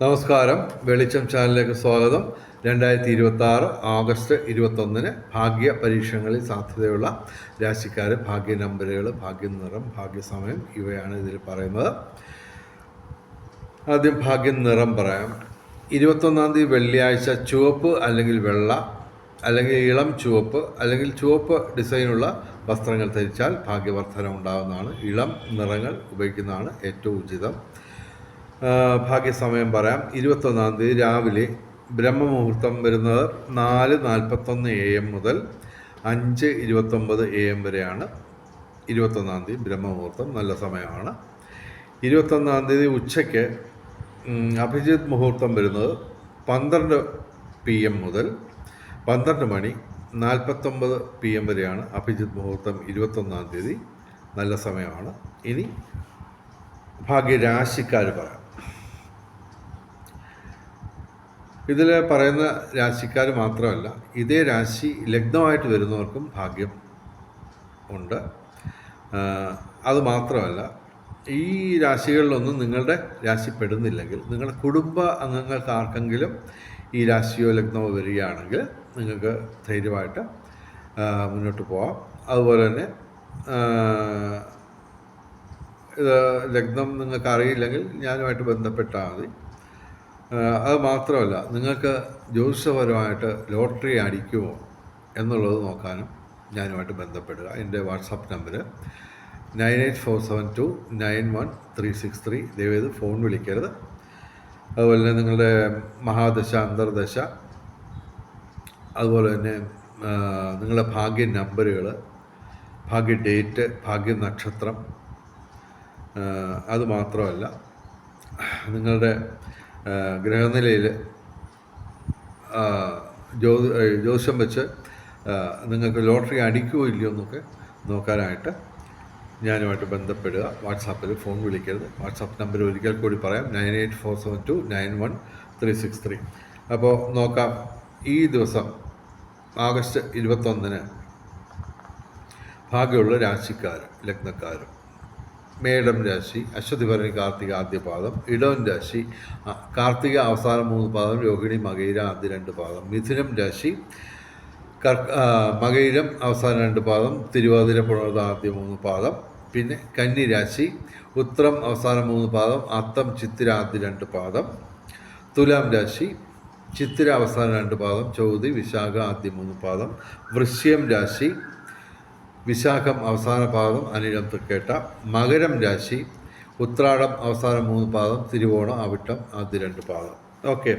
നമസ്കാരം. വെളിച്ചം ചാനലിലേക്ക് സ്വാഗതം. 2026 ഓഗസ്റ്റ് 21 ഭാഗ്യ പരീക്ഷണങ്ങളിൽ സാധ്യതയുള്ള രാശിക്കാർ, ഭാഗ്യ നമ്പറുകൾ, ഭാഗ്യനിറം, ഭാഗ്യസമയം ഇവയാണ് ഇതിൽ പറയുന്നത്. ആദ്യം ഭാഗ്യനിറം പറയാം. 21 തീയതി വെള്ളിയാഴ്ച ചുവപ്പ് അല്ലെങ്കിൽ വെള്ള അല്ലെങ്കിൽ ഇളം ചുവപ്പ് അല്ലെങ്കിൽ ചുവപ്പ് ഡിസൈനുള്ള വസ്ത്രങ്ങൾ ധരിച്ചാൽ ഭാഗ്യവർദ്ധന ഉണ്ടാകുന്നതാണ്. ഇളം നിറങ്ങൾ ഉപയോഗിക്കുന്നതാണ് ഏറ്റവും ഉചിതം. ഭാഗ്യസമയം പറയാം. 21 തീയതി രാവിലെ ബ്രഹ്മമുഹൂർത്തം വരുന്നത് 4:41 AM മുതൽ 5:29 AM വരെയാണ്. 21 തീയതി ബ്രഹ്മമുഹൂർത്തം നല്ല സമയമാണ്. 21 തീയതി ഉച്ചയ്ക്ക് അഭിജിത്ത് മുഹൂർത്തം വരുന്നത് 12 PM മുതൽ 12:49 PM വരെയാണ് അഭിജിത്ത് മുഹൂർത്തം. 21 തീയതി നല്ല സമയമാണ്. ഇനി ഭാഗ്യരാശിക്കാർ പറയാം. ഇതിൽ പറയുന്ന രാശിക്കാർ മാത്രമല്ല, ഇതേ രാശി ലഗ്നമായിട്ട് വരുന്നവർക്കും ഭാഗ്യം ഉണ്ട്. അതുമാത്രമല്ല, ഈ രാശികളിലൊന്നും നിങ്ങളുടെ രാശി പെടുന്നില്ലെങ്കിൽ നിങ്ങളുടെ കുടുംബ അംഗങ്ങൾക്ക് ആർക്കെങ്കിലും ഈ രാശിയോ ലഗ്നമോ വരികയാണെങ്കിൽ നിങ്ങൾക്ക് ധൈര്യമായിട്ട് മുന്നോട്ട് പോകാം. അതുപോലെ തന്നെ ഇത് ലഗ്നം നിങ്ങൾക്ക് അറിയില്ലെങ്കിൽ ഞാനുമായിട്ട് ബന്ധപ്പെട്ടാൽ മതി. അത് മാത്രമല്ല, നിങ്ങൾക്ക് ജ്യോതിഷപരമായിട്ട് ലോട്ടറി അടിക്കുമോ എന്നുള്ളത് നോക്കാനും ഞാനുമായിട്ട് ബന്ധപ്പെടുക. എൻ്റെ വാട്സാപ്പ് നമ്പർ 9847291363. ദയവേത് ഫോൺ വിളിക്കരുത്. അതുപോലെ തന്നെ നിങ്ങളുടെ മഹാദശ, അന്തർദശ, അതുപോലെ തന്നെ നിങ്ങളുടെ ഭാഗ്യ നമ്പറുകൾ, ഭാഗ്യ ഡേറ്റ്, ഭാഗ്യ നക്ഷത്രം, അതുമാത്രമല്ല നിങ്ങളുടെ ഗ്രഹനിലയിൽ ജ്യോതിഷം വെച്ച് നിങ്ങൾക്ക് ലോട്ടറി അടിക്കുമോ ഇല്ലയോ എന്നൊക്കെ നോക്കാനായിട്ട് ഞാനുമായിട്ട് ബന്ധപ്പെടുക. വാട്സാപ്പിൽ ഫോൺ വിളിക്കരുത്. വാട്സാപ്പ് നമ്പർ ഒരിക്കൽ കൂടി പറയാം, 9847291363. അപ്പോൾ നോക്കാം. ഈ ദിവസം ഓഗസ്റ്റ് 21 ഭാഗ്യമുള്ള രാശിക്കാർ, ലഗ്നക്കാരും. മേടം രാശി അശ്വതി ഭരണി കാർത്തിക ആദ്യ പാദം. ഇടവൻ രാശി കാർത്തിക അവസാനം 3 പാദം, രോഹിണി മകയിര ആദ്യ 2 പാദം. മിഥുനം രാശി മകയിരം അവസാന 2 പാദം, തിരുവാതിര പുണർത ആദ്യ 3 പാദം. പിന്നെ കന്നി രാശി ഉത്രം അവസാനം 3 പാദം, അത്തം ചിത്തിര ആദ്യ 2 പാദം. തുലാം രാശി ചിത്തിര അവസാന 2 പാദം, ചോതി വിശാഖ ആദ്യ 3 പാദം. വൃശ്ചികം രാശി വിശാഖം അവസാന പാദം, അനിഴം തൃക്കേട്ട. മകരം രാശി ഉത്രാടം അവസാനം 3 പാദം, തിരുവോണം അവിട്ടം ആദ്യ 2 പാദം. ഓക്കെ.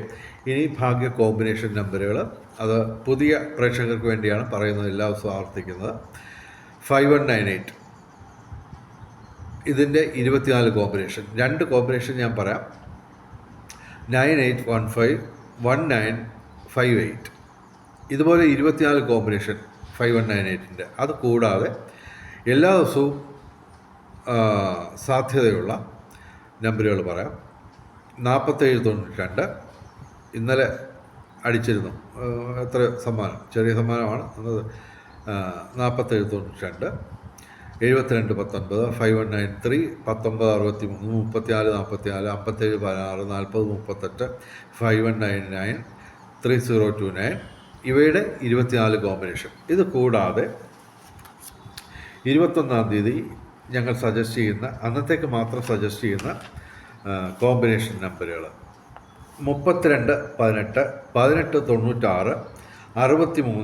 ഇനി ഭാഗ്യ കോമ്പിനേഷൻ നമ്പറുകൾ, അത് പുതിയ പ്രേക്ഷകർക്ക് വേണ്ടിയാണ് പറയുന്നത്, എല്ലാ ദിവസവും ആവർത്തിക്കുന്നത്. 5198 ഇതിൻ്റെ 24 കോമ്പിനേഷൻ. 2 കോമ്പിനേഷൻ ഞാൻ പറയാം. 9815 1958 ഇതുപോലെ 24 കോമ്പിനേഷൻ 5198-ൻ്റെ. അത് കൂടാതെ എല്ലാ ദിവസവും സാധ്യതയുള്ള നമ്പറുകൾ പറയാം. 4792 ഇന്നലെ അടിച്ചിരുന്നു. എത്ര സമ്മാനം, ചെറിയ സമ്മാനമാണ് എന്നത്. 4792 7219 5193 1963 3444 5716 4038 5199 3029 ഇവയുടെ 24 കോമ്പിനേഷൻ. ഇത് കൂടാതെ 21 തീയതി ഞങ്ങൾ സജസ്റ്റ് ചെയ്യുന്ന, അന്നത്തേക്ക് മാത്രം സജസ്റ്റ് ചെയ്യുന്ന കോമ്പിനേഷൻ നമ്പറുകൾ 32 18 18 96 63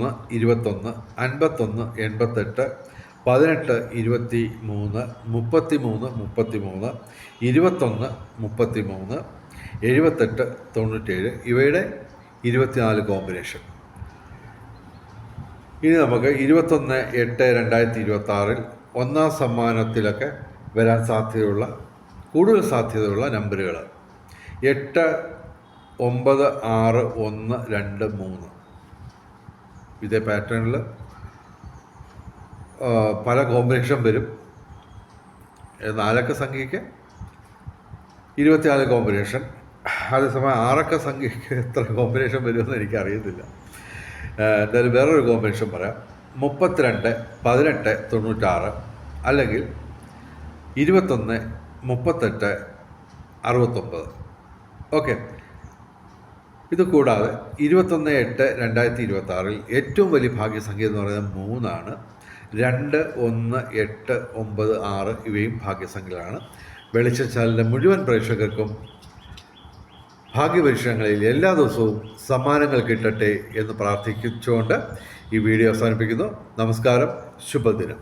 21 51 88 18 23 33 33 21 33 78 97 ഇവയുടെ 24 കോമ്പിനേഷൻ. ഇനി നമുക്ക് 21/8/2026 ഒന്നാം സമ്മാനത്തിലൊക്കെ വരാൻ സാധ്യതയുള്ള, കൂടുതൽ സാധ്യതയുള്ള നമ്പറുകൾ 8 9 6 1 2 3. ഇതേ പാറ്റേണിൽ പല കോമ്പിനേഷൻ വരും. 4 അക്ക സംഖ്യയ്ക്ക് 24 കോമ്പിനേഷൻ. അതേസമയം 6 അക്ക സംഖ്യയ്ക്ക് എത്ര കോമ്പിനേഷൻ വരുമെന്ന് എനിക്കറിയത്തില്ല. എന്തായാലും വേറൊരു കോമ്പിനേഷൻ പറയാം. 32 18 96 അല്ലെങ്കിൽ 21 38 69. ഓക്കെ. ഇത് കൂടാതെ 21/8/2026 ഏറ്റവും വലിയ ഭാഗ്യസംഖ്യ എന്ന് പറയുന്നത് 3 2, 1, 8, 9, 6 ഇവയും ഭാഗ്യസംഖ്യകളാണ്. വെളിച്ചം ചാനലിൻ്റെ മുഴുവൻ പ്രേക്ഷകർക്കും ഭാഗ്യപരീക്ഷണങ്ങളിൽ എല്ലാ ദിവസവും സമ്മാനങ്ങൾ കിട്ടട്ടെ എന്ന് പ്രാർത്ഥിച്ചുകൊണ്ട് ഈ വീഡിയോ അവസാനിപ്പിക്കുന്നു. നമസ്കാരം. ശുഭദിനം.